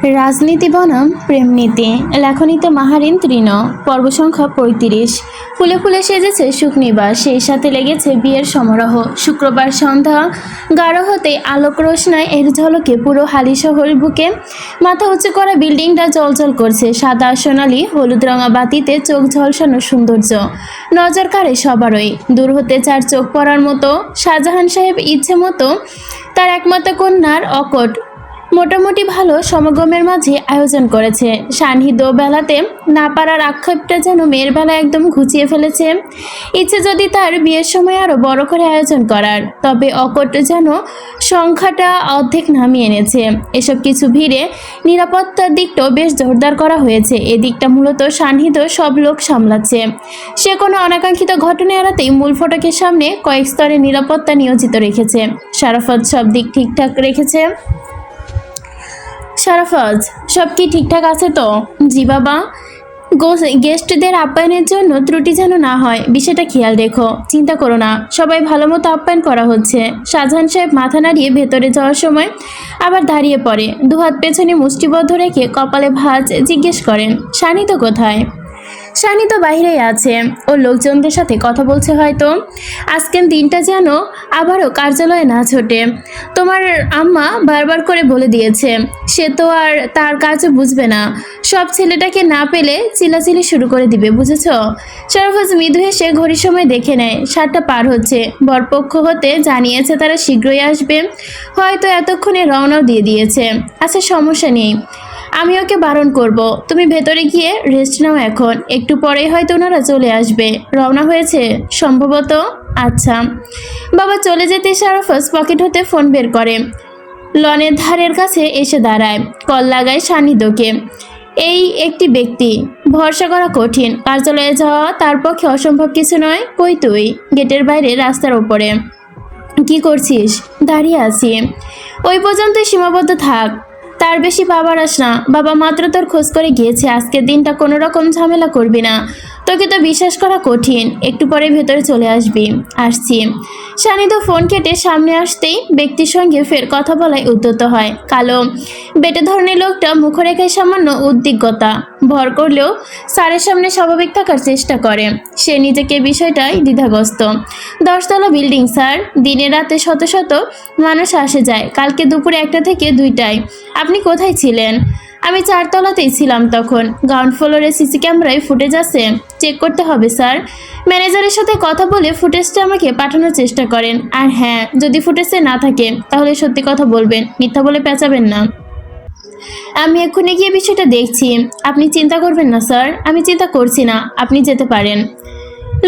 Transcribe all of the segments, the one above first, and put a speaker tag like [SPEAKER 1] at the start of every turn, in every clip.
[SPEAKER 1] রাজনীতি বনাম প্রেমনীতি লেখনীতে মাহারিন তৃণ পর্ব সংখ্যা ৩৫। ফুলে ফুলে সেজেছে সুখনিবাস, সেই সাথে লেগেছে বিয়ের সমারোহ। শুক্রবার সন্ধ্যা গাঢ় হতে আলোক রোশনায় এর ঝলকে পুরো হালি শহর বুকে মাথা উঁচু করা বিল্ডিংটা জ্বলজ্বল করছে সাদা সোনালি হলুদ রঙা বাতিতে চোখ ঝলসানো সৌন্দর্য নজর কাড়ে সবারই। দূর হতে চার চোখ পড়ার মতো শাহজাহান সাহেব ইচ্ছে মতো তার একমাত্র কন্যার অকট মোটামুটি ভালো সমাগমের মাঝে আয়োজন করেছে। সান্নিধ্য বেলাতে না পারার আক্ষেপটা যেন মেয়ের বেলা একদম ঘুচিয়ে ফেলেছে। ইচ্ছে যদি তার বিয়ের সময় আরও বড় করে আয়োজন করার, তবে অকট যেন সংখ্যাটা অর্ধেক নামিয়ে এনেছে। এসব কিছু ভিড়ে নিরাপত্তার দিকটাও বেশ জোরদার করা হয়েছে। এদিকটা মূলত সান্নিধ্য সব লোক সামলাচ্ছে। সে কোনো অনাকাঙ্ক্ষিত ঘটনা এড়াতেই মূল ফটকের সামনে কয়েক স্তরে নিরাপত্তা নিয়োজিত রেখেছে। শারাফত সব দিক ঠিকঠাক রেখেছে। শারাফত, সব কি ঠিকঠাক আছে তো? জি বাবা। গেস্টদের আপ্যায়নের জন্য ত্রুটি যেন না হয়, বিষয়টা খেয়াল রেখো। চিন্তা করো না, সবাই ভালো মতো আপ্যায়ন করা হচ্ছে। শাহজাহান সাহেব মাথা নাড়িয়ে ভেতরে যাওয়ার সময় আবার দাঁড়িয়ে পড়ে, দুহাত পেছনে মুষ্টিবদ্ধ রেখে কপালে ভাঁজ, জিজ্ঞেস করেন, সানিতো কোথায়? সানি তো বাইরেই আছে, ও লোকজনদের সাথে কথা বলছে হয়তো। আজকের দিনটা যেন আবারও কার্যালয়ে না ছোটে। তোমার আম্মা বারবার করে বলে দিয়েছে, সে তো আর তার কাজও বুঝবে না। সব ছেলেটাকে না পেলে চিল্লাচিল্লি শুরু করে দিবে, বুঝেছ? শারাফত মৃদু হেসে ঘড়ির সময় দেখে নেয়, 7টা পার হচ্ছে। বরপক্ষ হতে জানিয়েছে তারা শীঘ্রই আসবে, হয়তো এতক্ষণে রওনাও দিয়ে দিয়েছে। আচ্ছা, সমস্যা নেই, আমি ওকে বারণ করব। তুমি ভেতরে গিয়ে রেস্ট নাও, এখন একটু পরেই হয়তো ওনারা চলে আসবে। রওনা হয়েছে সম্ভবত। আচ্ছা। বাবা চলে যেতে শারাফত পকেট হতে ফোন বের করে লনের ধারের কাছে এসে দাঁড়ায়। কল লাগায় সান্নিধ্যকে। এই একটি ব্যক্তি, ভরসা করা কঠিন। কার্যালয়ে যাওয়া তার পক্ষে অসম্ভব কিছু নয়। কই তুই? গেটের বাইরে রাস্তার ওপরে। কি করছিস? দাঁড়িয়ে আছি। ওই পর্যন্তই সীমাবদ্ধ থাক, তার বেশি বাবারাস না। বাবা মাত্র তোর খোঁজ করে গিয়েছে, আজকের দিনটা কোনো রকম ঝামেলা করবি না। তোকে তো বিশ্বাস করা কঠিন। একটু পরে ভেতরে চলে আসবি। আসছি। সানিধ্য ফোন কেটে সামনে আসতেই ব্যক্তির সঙ্গে ফের কথা বলায় উদ্যত হয়। কালো বেটে ধরনের লোকটা মুখরেখায় সামান্য উদ্বিগ্নতা ভর করলেও স্যারের সামনে স্বাভাবিক থাকার চেষ্টা করে। সে নিজেকে বিষয়টাই দ্বিধাগ্রস্ত। 10তলা বিল্ডিং স্যার, দিনে রাতে শত শত মানুষ আসে যায়। কালকে দুপুরে 1টা থেকে 2টায় আপনি কোথায় ছিলেন? আমি 4তলাতেই ছিলাম তখন। গ্রাউন্ড ফ্লোরে সিসি ক্যামেরায় ফুটেজ আছে, চেক করতে হবে স্যার। ম্যানেজারের সাথে কথা বলে ফুটেজটা আমাকে পাঠানোর চেষ্টা করেন। আর হ্যাঁ, যদি ফুটেজে না থাকে তাহলে সত্যি কথা বলবেন, মিথ্যা বলে পেঁচাবেন না। আমি এক্ষুনি গিয়ে বিষয়টা দেখছি। আপনি চিন্তা করবেন না স্যার। আমি চিন্তা করছি না, আপনি যেতে পারেন।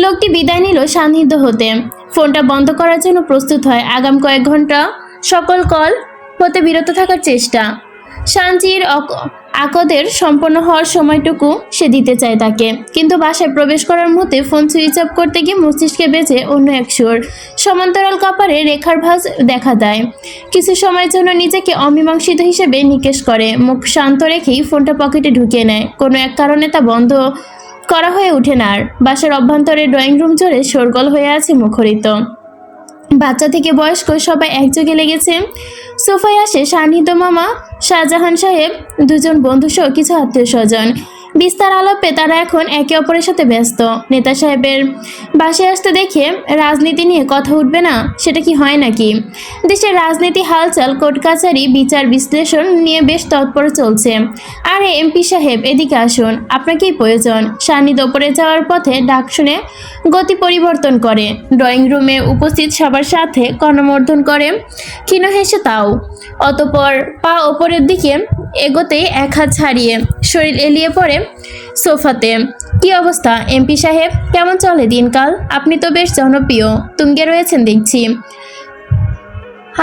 [SPEAKER 1] লোকটি বিদায় নিল সান্নিধ্য হতে। ফোনটা বন্ধ করার জন্য প্রস্তুত হয়। আগাম কয়েক ঘন্টা সকল কল হতে বিরত থাকার চেষ্টা। শান্তির আকদের সম্পন্ন হওয়ার সময়টুকু সে দিতে চায় তাকে। কিন্তু বাসায় প্রবেশ করার মুহূর্তে ফোন সুইচ অফ করতে গিয়ে মস্তিষ্কে বেজে অন্য এক সুর। সমান্তরাল কপালে রেখার ভাঁজ দেখা দেয়। কিছু সময়ের জন্য নিজেকে অমীমাংসিত হিসেবে নিকেশ করে। মুখ শান্ত রেখেই ফোনটা পকেটে ঢুকিয়ে নেয়। কোনো এক কারণে তা বন্ধ করা হয়ে ওঠে না আর। বাসার অভ্যন্তরে ড্রয়িং রুম জুড়ে শোরগোল হয়ে আছে মুখরিত। বাচ্চা থেকে বয়স্ক সবাই একযোগে লেগেছে। সোফায় আসে সান্নিধ্য মামা, শাহজাহান সাহেব, 2জন বন্ধুসহ কিছু আত্মীয় স্বজন। বিস্তার আলাপে তারা এখন একে অপরের সাথে ব্যস্ত। নেতা সাহেবের বাসায় আসতে দেখে রাজনীতি নিয়ে কথা উঠবে না, সেটা কি হয় নাকি? দেশের রাজনীতি হালচাল, কোর্ট কাছারি, বিচার বিশ্লেষণ নিয়ে বেশ তৎপর চলছে। আরে এমপি সাহেব, এদিকে আসুন, আপনাকেই প্রয়োজন। সান্নিধ্য ওপরে যাওয়ার পথে ডাক শুনে গতি পরিবর্তন করে। ড্রয়িং রুমে উপস্থিত সবার সাথে কর্ণমর্দন করে, ক্ষীণ হেসে তাও। অতঃপর পা ওপরের দিকে এগোতেই এক হাত ছাড়িয়ে শরীর এলিয়ে পড়ে সোফাতে। কি অবস্থা এমপি সাহেব, কেমন চলে দিনকাল? আপনি তো বেশ জনপ্রিয়, তুঙ্গে রয়েছেন দেখছি।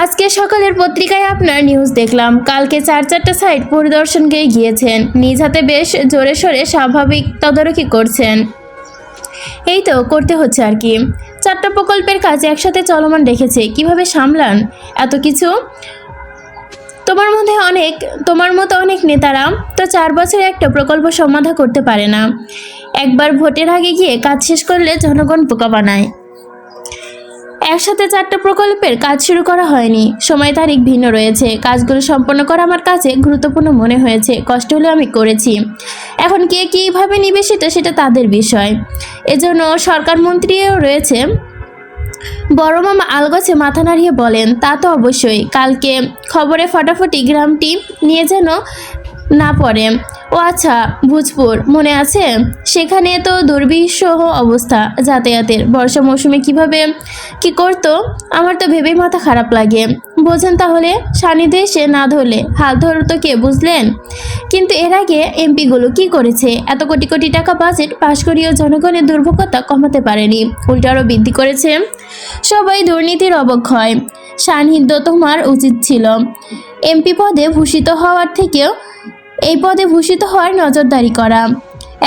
[SPEAKER 1] আজকে সকালের পত্রিকায় আপনার নিউজ দেখলাম। কালকে 4-4টা সাইট পরিদর্শন গিয়েছেন। নিজ হাতে বেশ জোরে সোরে স্বাভাবিক তদারকি করছেন। এই তো করতে হচ্ছে আর কি। 4টা প্রকল্পের কাজ একসাথে চলমান রেখেছে, কিভাবে সামলান এত কিছু? তোমার মতো অনেক নেতারা তো 4 বছরে একটা প্রকল্প সমাধা করতে পারে না। একবার ভোটের আগে গিয়ে কাজ শেষ করলে জনগণ বোকা বানায়। একসাথে 4টা প্রকল্পের কাজ শুরু করা হয়নি, সময় তারিখ ভিন্ন রয়েছে। কাজগুলো সম্পন্ন করা আমার কাছে গুরুত্বপূর্ণ মনে হয়েছে, কষ্ট হলেও আমি করেছি। এখন কে কীভাবে নিবে সেটা তাদের বিষয়। এজন্য সরকার মন্ত্রীও রয়েছে। বড় মামা আলগোছে মাথা নাড়িয়ে বলেন, তা তো অবশ্যই। কালকে খবরে ফটাফটি গ্রামটি নিয়ে যেন না পড়ে। ও আচ্ছা, ভোজপুর মনে আছে? সেখানে তো দুর্বিষহ অবস্থা যাতায়াতের। বর্ষা মৌসুমে কিভাবে কি করতো আমার তো ভেবেই মাথা খারাপ লাগে। বোঝেন তাহলে, সান্নিধ্যে এসে না ধরলে হাল ধরতো কে, বুঝলেন? কিন্তু এর আগে এমপিগুলো কি করেছে? এত কোটি কোটি টাকা বাজেট পাশ করিয়েও জনগণের দুর্ভোগতা কমাতে পারেনি, উল্টো আরও বৃদ্ধি করেছে। সবাই দুর্নীতির অবক্ষয়। সান্নিধ্য তোমার উচিত ছিল এমপি পদে ভূষিত হওয়ার থেকেও এই পদে ভূষিত হওয়ার নজরদারি করা।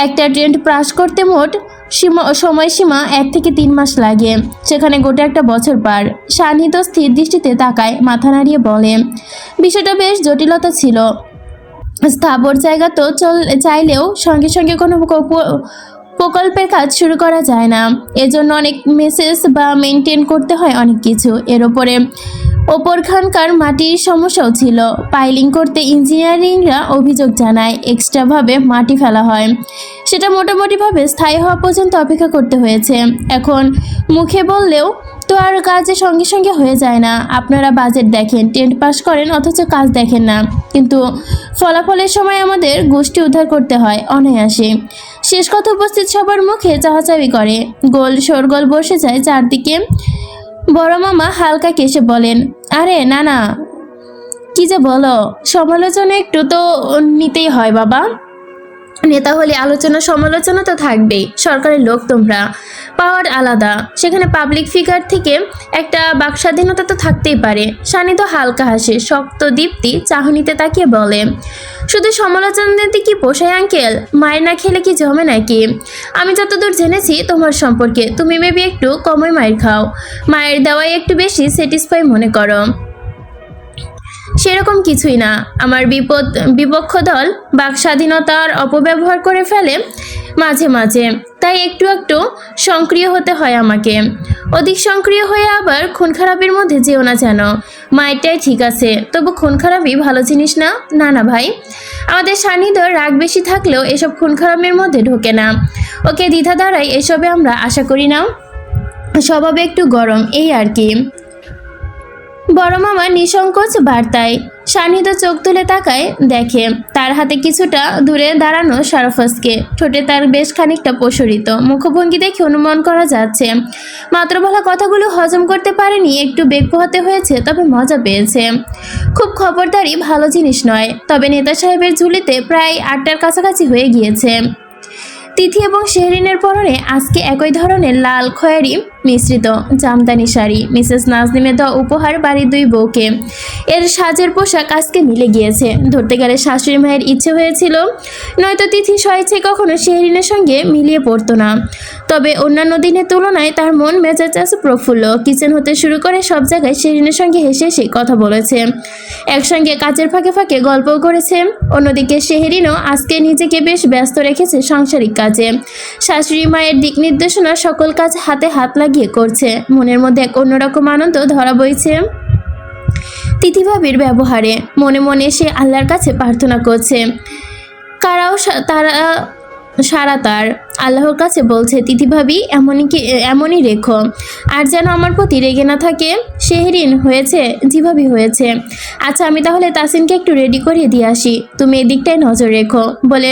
[SPEAKER 1] একটা ট্রেন্ড পাস করতে মোট সময়সীমা 1 থেকে 3 মাস লাগে, সেখানে গোটা একটা বছর পার। সান্নিধ্য স্থির দৃষ্টিতে তাকায়, মাথা নাড়িয়ে বলে, বিষয়টা বেশ জটিলতা ছিল। স্থাবর জায়গা তো চাইলেও সঙ্গে সঙ্গে কোনো প্রকল্পের কাজ শুরু করা যায় না। এজন্য অনেক মেসেজ বা মেনটেন করতে হয় অনেক কিছু। এর ওপরখানকার মাটির সমস্যাও ছিল। পাইলিং করতে ইঞ্জিনিয়ারিংরা অভিযোগ জানায় এক্সট্রাভাবে মাটি ফেলা হয়। সেটা মোটামুটিভাবে স্থায়ী হওয়া পর্যন্ত অপেক্ষা করতে হয়েছে। এখন মুখে বললেও তো আর কাজে সঙ্গে সঙ্গে হয়ে যায় না। আপনারা বাজেট দেখেন, টেন্ট পাস করেন, অথচ কাজ দেখেন না। কিন্তু ফলাফলের সময় আমাদের গোষ্ঠী উদ্ধার করতে হয় অনায়াসে। শেষ কথা উপস্থিত সবার মুখে চাহাচাবি করে, শোরগোল বসে যায় চারদিকে। বড় মামা হালকা কেসে বলেন, আরে না না, কি যে বলো, সমালোচনা একটু তো নিতেই হয় বাবা। নেতা হলে আলোচনা সমালোচনা তো থাকবেই। সরকারের লোক তোমরা, পাওয়ার আলাদা। সেখানে পাবলিক ফিগার থেকে একটা বাকস্বাধীনতা তো থাকতেই পারে। সান্নিধ্য হালকা হাসে, শক্ত দীপ্তি চাহনিতে তাকিয়ে বলে, শুধু সমালোচনা দিতে কি পোষায় আঙ্কেল? মায়ের না খেলে কি জমে নাকি? আমি যতদূর জেনেছি তোমার সম্পর্কে, তুমি মেবি একটু কমই মায়ের খাও, মায়ের দেওয়াই একটু বেশি স্যাটিসফাই মনে করো। সেরকম কিছুই না। আমার বিপক্ষ দল বাক স্বাধীনতার অপব্যবহার করে ফেলে মাঝে মাঝে, তাই একটু একটু সক্রিয় হতে হয় আমাকে। অধিক সক্রিয় হয়ে আবার খুন খারাপের মধ্যে যেও না যেন। মায়েরটাই ঠিক আছে, তবু খুন খারাপই ভালো জিনিস না। না না ভাই, আমাদের সান্নিধ্য রাগ বেশি থাকলেও এসব খুন খারাপের মধ্যে ঢোকে না। ওকে দ্বিধা দ্বারাই এসবে আমরা আশা করি না। স্বভাবে একটু গরম, এই আর কি। বড় মামা নিঃসংকোচ বার্তায়। সান্নিধ্য চোখ তুলে তাকায়, দেখে তার হাতে কিছুটা দূরে দাঁড়ানো সারফাসকে। ঠোঁটে তার বেশ খানিকটা প্রসারিত, মুখভঙ্গি দেখে অনুমান করা যাচ্ছে মাত্র বলা কথাগুলো হজম করতে পারেনি, একটু বেগ পোহাতে হয়েছে, তবে মজা পেয়েছে। খুব খবরদারি ভালো জিনিস নয়। তবে নেতা সাহেবের ঝুলিতে প্রায় 8টার কাছাকাছি হয়ে গিয়েছে। তিথি এবং শেহরিনের পরনে আজকে একই ধরনের লাল খয়েরি মিশ্রিত জামদানি শাড়ি। মিসেস নাজনিমের দেওয়া উপহার বাড়ির 2 বউকে। এর সাজের পোশাক আজকে মিলে গিয়েছে। ধরতে গেলে শাশুড়ি মায়ের ইচ্ছে হয়েছিল, নয়তো তিথি স্বইচ্ছে কখনো শেহরিনের সঙ্গে মিলিয়ে পড়তো না। তবে অন্যান্য দিনের তুলনায় তার মন মেজাজ আছে প্রফুল্ল। কিচেন হতে শুরু করে সব জায়গায় শেহরিনের সঙ্গে হেসে হেসে কথা বলেছে, একসঙ্গে কাজের ফাঁকে ফাঁকে গল্পও করেছে। অন্যদিকে শেহরিনও আজকে নিজেকে বেশ ব্যস্ত রেখেছে সাংসারিক কাজে। শাশুড়ি মায়ের দিক নির্দেশনা সকল কাজ হাতে হাত লাগিয়ে করছে। মনের মধ্যে এক অন্যরকম আনন্দ ধরা বইছে তিথি ভাবির ব্যবহারে। মনে মনে সে আল্লাহর কাছে প্রার্থনা করছে, কারাও তারা সারা তার আল্লাহর কাছে বলছে, তিথি ভাবি এমনই রেখো, আর যেন আমার প্রতি রেগে না থাকে। শেহরিন হয়েছে? জি ভাবি হয়েছে। আচ্ছা, আমি তাহলে তাসিনকে একটু রেডি করিয়ে দিয়ে আসি, তুমি এদিকটায় নজর রেখো বলে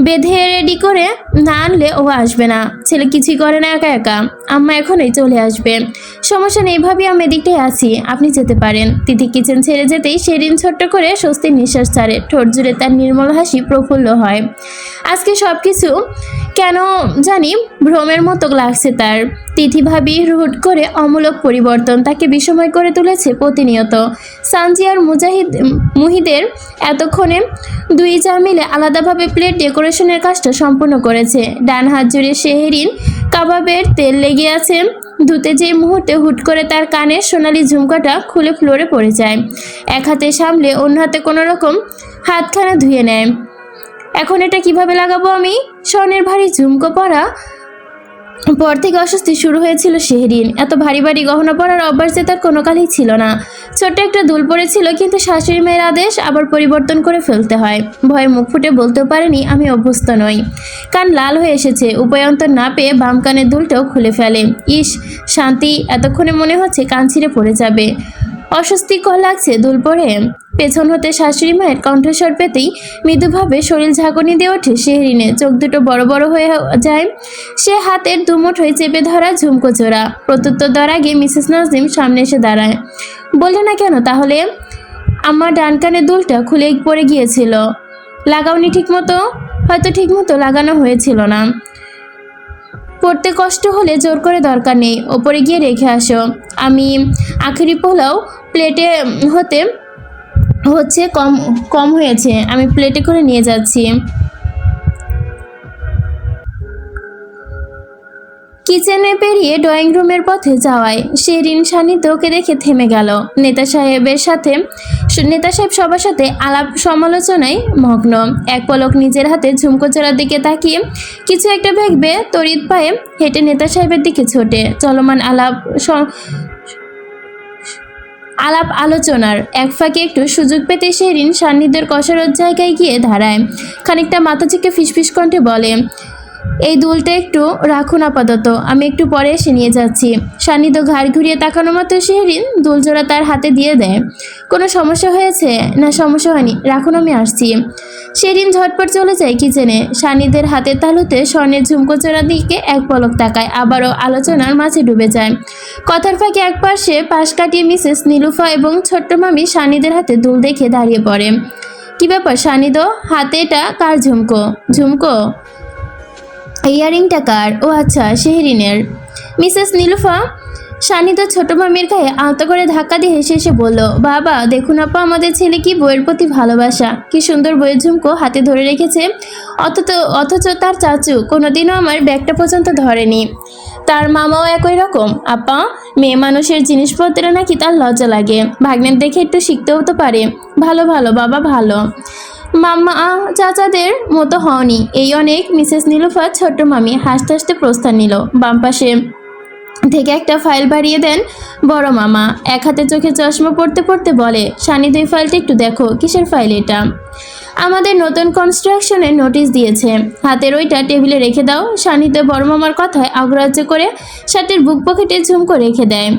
[SPEAKER 1] বেঁধে রেডি করে না আনলে ও আসবে না। ছেলে কিছুই করে না একা একা, আম্মা এখনই চলে আসবে। সমস্যা নেই ভাবি, আমি এদিকটাই আছি, আপনি যেতে পারেন। তিথি কিচেন ছেড়ে যেতেই শেরিন ছোট্ট করে স্বস্তির নিঃশ্বাস ছাড়ে। ঠোঁট জুড়ে তার নির্মল হাসি প্রফুল্ল হয়। আজকে সব কিছু কেন জানি ভ্রমের মতো লাগছে তার। তিথি ভাবি হুট করে অমূলক পরিবর্তন তাকে বিস্ময় করে তুলেছে প্রতিনিয়ত। সানজি আর মুহিদের এতক্ষণে 2 চা মিলে আলাদাভাবে প্লেট ডেকোরেশনের কাজটা সম্পূর্ণ করেছে। ডান হাত জুড়ে শেহরিন কাবাবের তেল লেগে আছে। ধুতে যে মুহূর্তে হুট করে তার কানের সোনালি ঝুমকাটা খুলে ফ্লোরে পড়ে যায়। এক হাতে সামলে অন্য হাতে কোনো রকম হাতখানা ধুয়ে নেয়। এখন এটা কিভাবে লাগাবো আমি? স্বর্ণের ভারী ঝুমকো পরা পর থেকে অস্বস্তি শুরু হয়েছিল শেহরিন। এত ভারী ভারী গহনা পরার অভ্যাস যে তার কোনো কালেই ছিল না। ছোট্ট একটা দুল পড়েছিল, কিন্তু শাশুড়ি মায়ের আদেশ আবার পরিবর্তন করে ফেলতে হয়। ভয়ে মুখ ফুটে বলতেও পারেনি আমি অভ্যস্ত নই। কান লাল হয়ে এসেছে, উপায়ন্তর না পেয়ে বাম কানের দুলটাও খুলে ফেলে। ইস শান্তি, এতক্ষণে মনে হচ্ছে কান ছিঁড়ে পড়ে যাবে। অস্বস্তিকর লাগছে দুল পরে। পেছন হতে শাশুড়ি মায়ের কণ্ঠস্বর পেতেই মৃদুভাবে শরীর ঝাঁকুনি দিয়ে ওঠে শেহরিনে। চোখ দুটো বড় বড় হয়ে যায়। সে হাতের দুমুঠোয় চেপে ধরা ঝুমকো জোড়া। প্রত্যুত্তর দেওয়ার আগে মিসেস নাজিম সামনে এসে দাঁড়ায়। বললে না কেন তাহলে? আমার ডান কানের দুলটা খুলে পড়ে গিয়েছিল। লাগাওনি ঠিক মতো? হয়তো ঠিক মতো লাগানো হয়েছিল না। পড়তে কষ্ট হলে জোর করে দরকার নেই, ওপরে গিয়ে রেখে আসো। আমি আখেরি পোলাও প্লেটে হচ্ছে কম কম হয়েছে, আমি প্লেটে করে নিয়ে যাচ্ছি। কিচেনে পেরিয়ে ড্রয়িং রুমের পথে যাওয়ায় শেহরিন সান্নিধ্য ওকে দেখে থেমে গেল। নেতা সাহেব সবার সাথে আলাপ সমালোচনায় মগ্ন। এক পলক নিজের হাতে ঝুমকো চোরার দিকে তাকিয়ে কিছু একটা ভেবে তড়িৎ পায়ে হেঁটে নেতা সাহেবের দিকে ছোটে। চলমান আলাপ আলোচনার এক ফাঁকে একটু সুযোগ পেতে শেহরিন সান্নিধ্যের কসরত জায়গায় গিয়ে দাঁড়ায়। খানিকটা মাথা চেকে ফিসফিস কণ্ঠে বলে, এই দুলটা একটু রাখুন আপাতত, আমি একটু পরে এসে নিয়ে যাচ্ছি। সান্নিধ্য ঘাড় ঘুরিয়ে তাকানো মতো শেহরিন দুলজোড়া তার হাতে দিয়ে দেয়। কোনো সমস্যা হয়েছে? না সমস্যা হয়নি, রাখুন আমি আসছি। শেহরিন ঝটপট চলে যায় কিচেনে। সান্নিধ্যের হাতের তালুতে স্বর্ণের ঝুমকো চোরার দিকে এক পলক তাকায়, আবারও আলোচনার মাঝে ডুবে যায়। কথার ফাঁকে এক পাশ কাটিয়ে মিসেস নীলুফা এবং ছোট্ট মামি সান্নিধ্যের হাতে দুল দেখে দাঁড়িয়ে পড়ে। কি ব্যাপার সান্নিধ্য, হাতে এটা কার ঝুমকো? ঝুমকো? ইয়ারিংটা কার? ও আচ্ছা, শেহরিনের। মিসেস নীলুফা সান্নিধ্য ছোট মামির গায়ে আলতো করে ধাক্কা দিয়ে হেসে হেসে বলল, বাবা দেখুন আপা, আমাদের ছেলে কি বইয়ের প্রতি ভালোবাসা, কি সুন্দর বইয়ের ঝুমকো হাতে ধরে রেখেছে। অথচ তার চাচু কোনোদিনও আমার ব্যাগটা পর্যন্ত ধরেনি। তার মামাও একই রকম। আপা, মেয়ে মানুষের জিনিসপত্রে নাকি তার লজ্জা লাগে। ভাগ্নের দেখে একটু শিখতেও তো পারে। ভালো ভালো বাবা, ভালো। মাম্মা চাচাদের মতো হওনি, এই অনেক। মিসেস নীলুফা ছোট্ট মামি হাসতে হাসতে প্রস্থান নিল। বাম পাশে থেকে একটা ফাইল বাড়িয়ে দেন বড় মামা। এক হাতে চোখে চশমা পড়তে পড়তে বলে, সান্নিধ্য এই ফাইলটা একটু দেখো। কিসের ফাইল এটা? আমাদের নতুন কনস্ট্রাকশনের নোটিশ দিয়েছে। হাতের ওইটা টেবিলে রেখে দাও। সান্নিধ্য বড় মামার কথায় অগ্রাহ্য করে শার্টের বুক পকেটে ঝুমকো রেখে দেয়।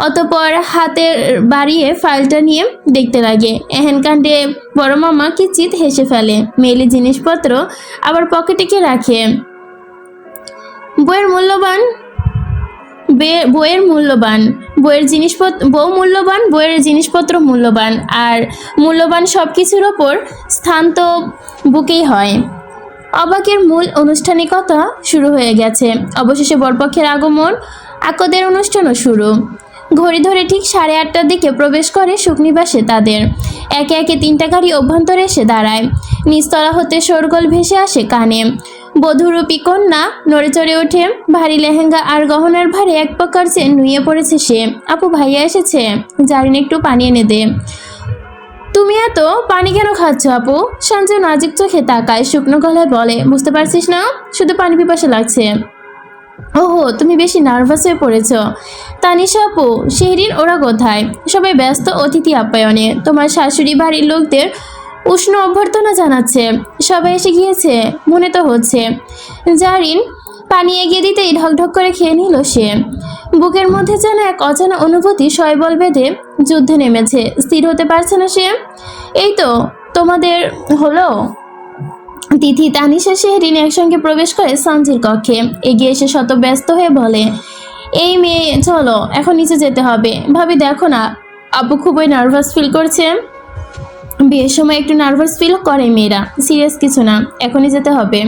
[SPEAKER 1] অতপর হাতের বাড়িয়ে ফাইলটা নিয়ে দেখতে লাগে। এহেন কাণ্ডে বড় মামা কিচিৎ হেসে ফেলে। মেয়েলি জিনিসপত্র আবার পকেটে কে রাখে? বউয়ের মূল্যবান, বইয়ের জিনিসপত্র মূল্যবান, আর মূল্যবান সব কিছুর ওপর স্থান তো বুকেই হয়। অবাকের মূল আনুষ্ঠানিকতা শুরু হয়ে গেছে। অবশেষে বরপক্ষের আগমন, আকদের অনুষ্ঠানও শুরু। ঘড়ি ধরে ঠিক 8:30টার দিকে প্রবেশ করে সুখনিবাসে তাদের। একে একে 3টা গাড়ি অভ্যন্তরে এসে দাঁড়ায়। নিচতলা হতে শোরগোল ভেসে আসে কানে। বধূরূপী কন্যা নড়ে চড়ে ওঠে। ভারী লেহেঙ্গা আর গহনার ভারে এক প্রকার চেন নুয়ে পড়েছে সে। আপু, ভাইয়া এসেছে, জারিন একটু পানি এনে দে। তুমি এত পানি কেন খাচ্ছ আপু? সঞ্জু নাজুক চোখে তাকায়, শুকনো গলায় বলে, বুঝতে পারছিস না, শুধু পানি পিপাসা লাগছে। ওহো, তুমি বেশি নার্ভাস হয়ে পড়েছ। তানিশা আপু, শেহরিন ওরা কোথায়? সবাই ব্যস্ত অতিথি আপ্যায়নে। তোমার শাশুড়ি বাড়ির লোকদের উষ্ণ অভ্যর্থনা জানাচ্ছে। সবাই এসে গিয়েছে মনে তো হচ্ছে। জারিন পানি এগিয়ে দিতেই ঢকঢক করে খেয়ে নিল সে। বুকের মধ্যে যেন এক অজানা অনুভূতি শৈবল বেঁধে যুদ্ধে নেমেছে। স্থির হতে পারছে না সে। এই তো তোমাদের হলো। তিথি, তানিশা, শেহরিন একসঙ্গে প্রবেশ করে সঞ্জির কক্ষে। এগিয়ে এসে শত ব্যস্ত হয়ে বলে, এই মেয়ে চলো, এখন নিচে যেতে হবে। ভাবি দেখো না, আপু খুবই নার্ভাস ফিল করছে। বিয়ের সময় একটু নার্ভাস ফিল করে মেয়েরা, সিরিয়াস কিছু না, এখনই যেতে হবে।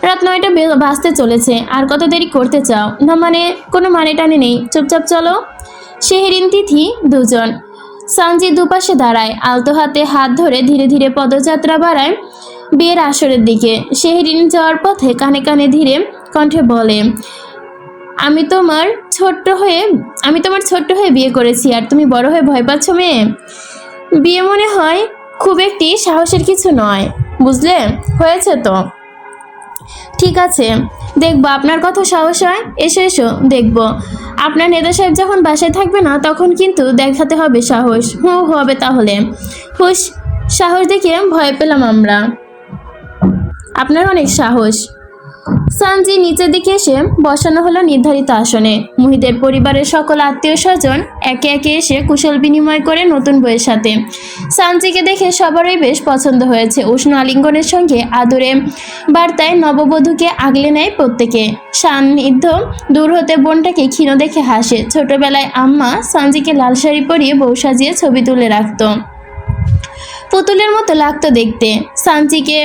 [SPEAKER 1] রাত 9টা বাজতে চলেছে, আর কত দেরি করতে চাও? না মানে কোনো মানে টানে নেই, চুপচাপ চলো। শেহরিন তিথি দুজন। সঞ্জি দুপাশে দাঁড়ায়, আলতো হাতে হাত ধরে ধীরে ধীরে পদযাত্রা বাড়ায় বিয়ের আসরের দিকে। শেহরিন যাওয়ার পথে কানে কানে ধীরে কণ্ঠে বলে, আমি তোমার ছোট্ট হয়ে বিয়ে করেছি, আর তুমি বড় হয়ে ভয় পাচ্ছ মেয়ে। বিয়ে মনে হয় খুব একটি সাহসের কিছু নয়, বুঝলে? হয়েছে তো, ঠিক আছে, দেখবো আপনার কত সাহস হয়। এসো এসো, দেখবো। আপনার নেতা সাহেব যখন বাসায় থাকবে না তখন কিন্তু দেখাতে হবে সাহস। হবে তাহলে। হুশ, সাহস দেখে ভয় পেলাম আমরা। আপনার অনেক সাহস। সানজি নিচের দিকে এসে বসানো হলো নির্ধারিত আসনে। মুহিতের পরিবারের সকল আত্মীয় স্বজন একে একে এসে কুশল বিনিময় করে নতুন বইয়ের সাথে। সানজিকে দেখে সবারই বেশ পছন্দ হয়েছে। উষ্ণ আলিঙ্গনের সঙ্গে আদরে বার্তায় নববধূকে আগলে নেয় প্রত্যেকে। সান্নিধ্য দূর হতে বোনটাকে ক্ষীণ দেখে হাসে। ছোটবেলায় আম্মা সানজিকে লাল শাড়ি পরিয়ে বউ সাজিয়ে ছবি তুলে রাখতো, পুতুলের মতো লাগতো দেখতে। সানজিকে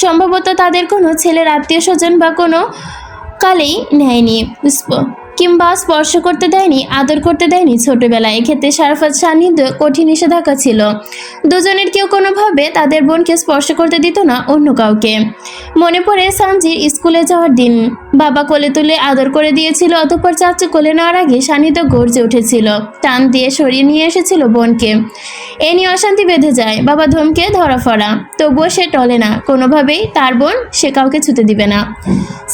[SPEAKER 1] সম্ভবত তাদের কোনো ছেলের আত্মীয় স্বজন বা কোনো কালেই নেয়নি, কিংবা স্পর্শ করতে দেয়নি, আদর করতে দেয়নি ছোটবেলায়। এক্ষেত্রে শারাফাত সান্নিধ্য কঠিন নিষেধাজ্ঞা ছিল। দুজনের কেউ কোনোভাবে তাদের বোনকে স্পর্শ করতে দিত না অন্য কাউকে। মনে পড়ে সানজির স্কুলে যাওয়ার দিন। বাবা কোলে তুলে আদর করে দিয়েছিল, অতঃপর চাচু কোলে নেওয়ার আগে সান্নিধ্য গর্জে উঠেছিল, টান দিয়ে সরিয়ে নিয়ে এসেছিল বোনকে। এ নিয়ে অশান্তি বেঁধে যায়। বাবা ধমকে ধরা ফরা, তবুও সে টলে না কোনোভাবেই। তার বোন সে কাউকে ছুতে দিবে না।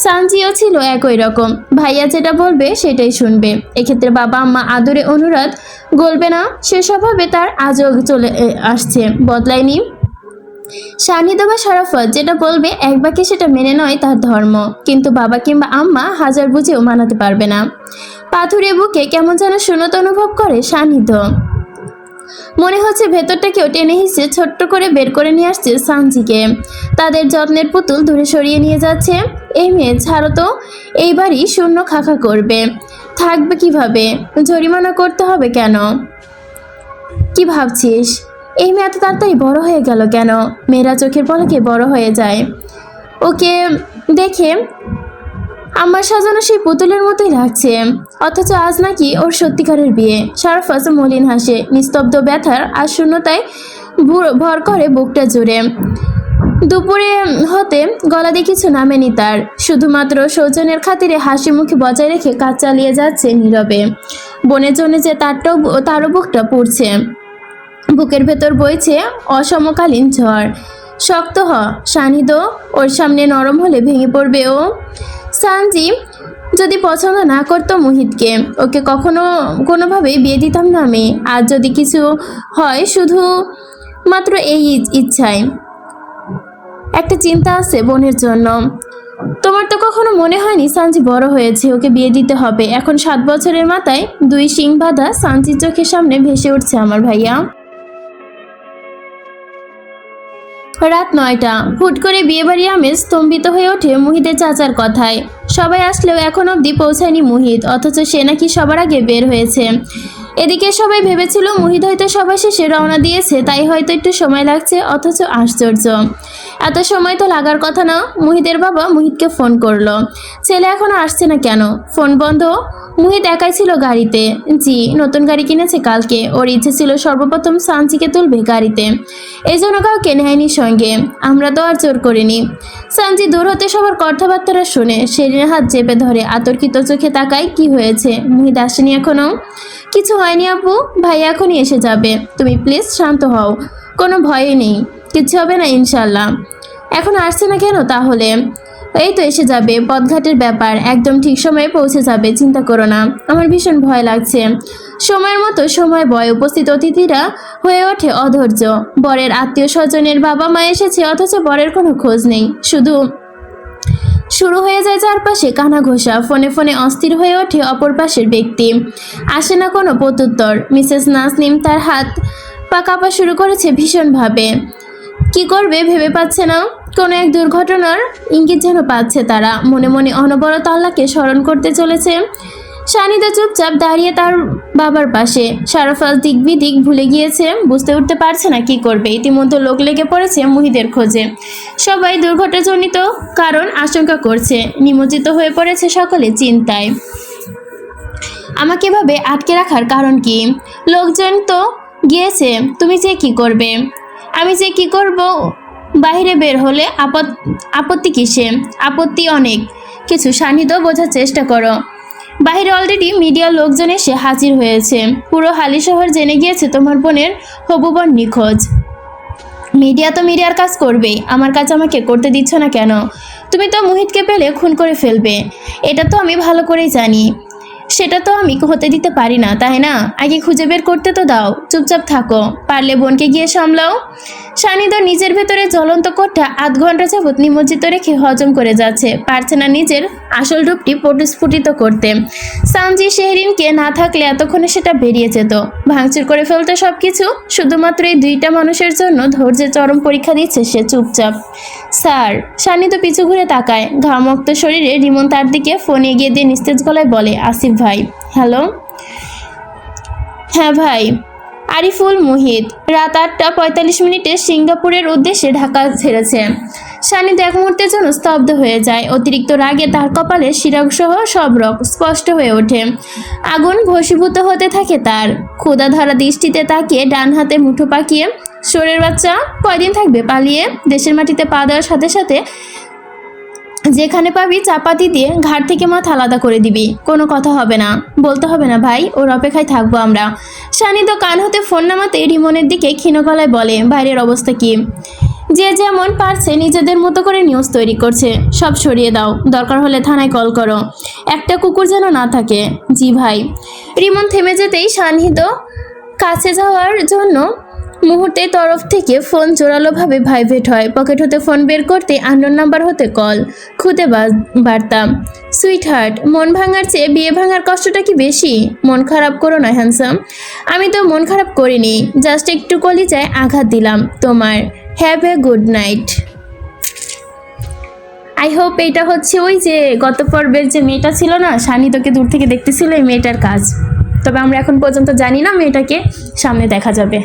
[SPEAKER 1] সানজিও ছিল একই রকম, ভাইয়া যেটা বলবে সেটাই শুনবে। এক্ষেত্রে বাবা আম্মা আদরে অনুরাগ গলবে না, সে স্বভাবে তার আজও চলে আসছে, বদলায়নি। সান্নিধ্য বা শারাফত যেটা বলবে এক বাক্যে সেটা মেনে নয় তার ধর্ম, কিন্তু বাবা কিংবা আম্মা হাজার বুঝেও মানাতে পারবে না। পাথুরে বুকে কেমন যেন শূন্যতা অনুভব করে সান্নিধ্য। মনে হচ্ছে ভেতরটা কেউ টেনে হিসে ছোট্ট করে বের করে নিয়ে আসছে সানজিকে। তাদের যত্নের পুতুল দূরে সরিয়ে নিয়ে যাচ্ছে। এই মেয়ে ছাড়ো তো, এইবারই শূন্য খাখা করবে, থাকবে কিভাবে? জরিমানা করতে হবে কেন? কি ভাবছিস? এই মেয়ে এত তাড়াতাড়ি বড় হয়ে গেল কেন? মেয়েরা চোখের পলকে বড় হয়ে যায়। ওকে দেখে আমার সাজানো সেই পুতুলের মতোই লাগছে, অথচ আজ নাকি ওর সত্যিকারের বিয়ে। শারাফত মলিন হাসে, নিস্তব্ধ ব্যথার আর শূন্যতায় ভর করে বুকটা জুড়ে। দুপুরে হতে গলা দিয়ে কিছু নামেনি তার, শুধুমাত্র সৌজনের খাতিরে হাসি মুখে বজায় রেখে কাজ চালিয়ে যাচ্ছে নীরবে। বোনের জন্য যে তারও বুকটা পুড়ছে, বুকের ভেতর বইছে অসমকালীন ঝড়। শক্ত হ সান্নিধ্য, ওর সামনে নরম হলে ভেঙে পড়বে ও। সানজি যদি পছন্দ না করতো মুহিতকে, ওকে কখনো কোনোভাবেই বিয়ে দিতাম না আমি। আর যদি কিছু হয় শুধু মাত্র এই ইচ্ছায়। একটা চিন্তা আছে বোনের জন্য। তোমার তো কখনো মনে হয়নি সানজি বড় হয়েছে, ওকে বিয়ে দিতে হবে? এখন 7 বছরের মাথায় 2 শিং বাঁধা সানজির চোখের সামনে ভেসে উঠছে আমার ভাইয়া। রাত 9টা। হুট করে বিয়েবাড়ি আমেজ স্তম্ভিত হয়ে ওঠে মুহিতের চাচার কথায়। সবাই আসলেও এখন অবধি পৌঁছায়নি মুহিত, অথচ সে নাকি সবার আগে বের হয়েছে। এদিকে সবাই ভেবেছিল মুহিত হয়তো সবার শেষে রওনা দিয়েছে, তাই হয়তো একটু সময় লাগছে। অথচ আশ্চর্য, এত সময় তো লাগার কথা না। মুহিতের বাবা মুহিতকে ফোন করলো, ছেলে এখনো আসছে না কেন? ফোন বন্ধ। মুহিত একাই ছিল গাড়িতে। জি, নতুন গাড়ি কিনেছে কালকে। ওর ইচ্ছে ছিল সর্বপ্রথম সানজিকে তুলবে গাড়িতে, এই জন্য কাউকে নেয়নি সঙ্গে। আমরা তো আর জোর করিনি। সানজি দূর হতে সবার কথাবার্তারা শুনে শেরিনের হাত চেপে ধরে আতর্কিত চোখে তাকায়। কি হয়েছে? মুহিত আসেনি এখনো? কিছু হয়নি আপু, ভাই এখনই এসে যাবে। তুমি প্লিজ শান্ত হও, কোনো ভয়ই নেই, কিছু হবে না ইনশাল্লাহ। এখন আসছে না কেন তাহলে? এই তো এসে যাবে, পথঘাটের ব্যাপার, একদম ঠিক সময়ে পৌঁছে যাবে, চিন্তা করো না। আমার ভীষণ ভয় লাগছে। সময়ের মতো সময় বয় উপস্থিত অতিথিরা হয়ে ওঠে অধৈর্য। বরের আত্মীয় স্বজনের বাবা মা এসেছে, অথচ বরের কোনো খোঁজ নেই। শুরু হয়ে যায় চারপাশে কানা ঘোষা। ফোনে ফোনে অস্থির হয়ে ওঠে অপর পাশের ব্যক্তি। আসে না কোনো প্রত্যুত্তর। মিসেস নাসনিম তার হাত পা কাঁপা শুরু করেছে ভীষণভাবে। কি করবে ভেবে পাচ্ছে না। কোনো এক দুর্ঘটনার ইঙ্গিত যেন পাচ্ছে তারা। মনে মনে অনবরত আল্লাহকে স্মরণ করতে চলেছে। সান্নিধ্য চুপচাপ দাঁড়িয়ে তার বাবার পাশে। শারাফত দিক বিদিক ভুলে গিয়েছে, বুঝতে উঠতে পারছে না কি করবে। ইতিমধ্যে লোক লেগে পড়েছে মুহিতের খোঁজে। সবাই দুর্ঘটনাজনিত কারণ আশঙ্কা করছে। নিমজ্জিত হয়ে পড়েছে সকলে চিন্তায়। আমাকে এভাবে আটকে রাখার কারণ কি? লোকজন তো গিয়েছে, তুমি যে কি করবে? আমি যে কি করব? বাইরে বের হলে আপত্তি কিসে? আপত্তি অনেক কিছু। সান্নিধ্য বোঝার চেষ্টা করো। বাইরে অলরেডি মিডিয়ার লোকজন এসে হাজির হয়েছে। পুরো হালি শহর জেনে গিয়েছে তোমার বোনের হবু বোন নিখোঁজ। মিডিয়া তো মিডিয়ার কাজ করবেই, আমার কাজ আমাকে করতে দিচ্ছ না কেন? তুমি তো মুহিতকে পেলে খুন করে ফেলবে, এটা তো আমি ভালো করেই জানি। সেটা তো আমি হতে দিতে পারি না, তাই না? আগে খুঁজে বের করতে তো দাও, চুপচাপ থাকো, পারলে বোনকে গিয়ে সামলাও। সানিদ নিজের ভেতরে জ্বলন্ত কোটটা আধ ঘন্টা যাবৎ নিমজ্জিত রেখে হজম করে যাচ্ছে, পারছে না নিজের আসল রূপটি প্রস্ফুটিত করতে। সানজি শেহরিনকে না থাকলে এতক্ষণে সেটা বেরিয়ে যেত, ভাঙচুর করে ফেলতে সবকিছু। শুধুমাত্র এই দুইটা মানুষের জন্য ধৈর্যের চরম পরীক্ষা দিচ্ছে সে চুপচাপ। স্যার। সানিদ পিছু ঘুরে তাকায়, ঘামুক্ত শরীরে রিমন তার দিকে ফোন এগিয়ে দিয়ে নিস্তেজ গলায় বলে, আসিফ ভাই। হ্যালো। হ্যাঁ ভাই। আরিফুল মুহিত রাত 8:45 সিঙ্গাপুরের উদ্দেশ্যে ঢাকা ছেড়েছে। সানিদ এক মুহূর্তের জন্য স্তব্ধ হয়ে যায়, অতিরিক্ত রাগে তার কপালে শিরাসহ সব রক স্পষ্ট হয়ে ওঠে। আগুন ঘষীভূত হতে থাকে তার। ক্ষুধা ধরা দৃষ্টিতে তাকিয়ে ডান হাতে মুঠো পাকিয়ে, শোরের বাচ্চা কয়দিন থাকবে পালিয়ে? দেশের মাটিতে পা দেওয়ার সাথে সাথে যেখানে পাবি চাপাতি দিয়ে ঘাট থেকে মাথা আলাদা করে দিবি। কোনো কথা হবে না, বলতে হবে না ভাই, ওর অপেক্ষায় থাকবো আমরা। সানিদ কান হতে ফোন নামাতে রিমনের দিকে ক্ষীণ গলায় বলে, বাইরের অবস্থা কি? যে যেমন পারছে নিজেদের মতো করে নিউজ তৈরি করছে, সব সরিয়ে দাও, দরকার হলে থানায় কল করো, একটা কুকুর যেন না থাকে। জি ভাই। রিমন থেমে যেতেই সানিদ কাছে যাওয়ার জন্য মুহূর্তে তরফ থেকে ফোন জোরালোভাবে ভাইব্রেট হয়। পকেট হতে ফোন বের করতে আননোন নাম্বার হতে কল, খুদে বার্তা। সুইট হার্ট, মন ভাঙার চেয়ে বিয়ে ভাঙার কষ্টটা কি বেশি? মন খারাপ করো না হ্যান্ডসাম, আমি তো মন খারাপ করিনি, জাস্ট একটু কলিজায় আঘাত দিলাম তোমার। Have a good night. I hope এটা হচ্ছে ওই যে গত পর্বের যে মেয়েটা ছিল না, সানিদকে দূর থেকে দেখতেছিল, এই মেয়েটার কাজ। তবে আমরা এখন পর্যন্ত জানি না, মেয়েটাকে সামনে দেখা যাবে।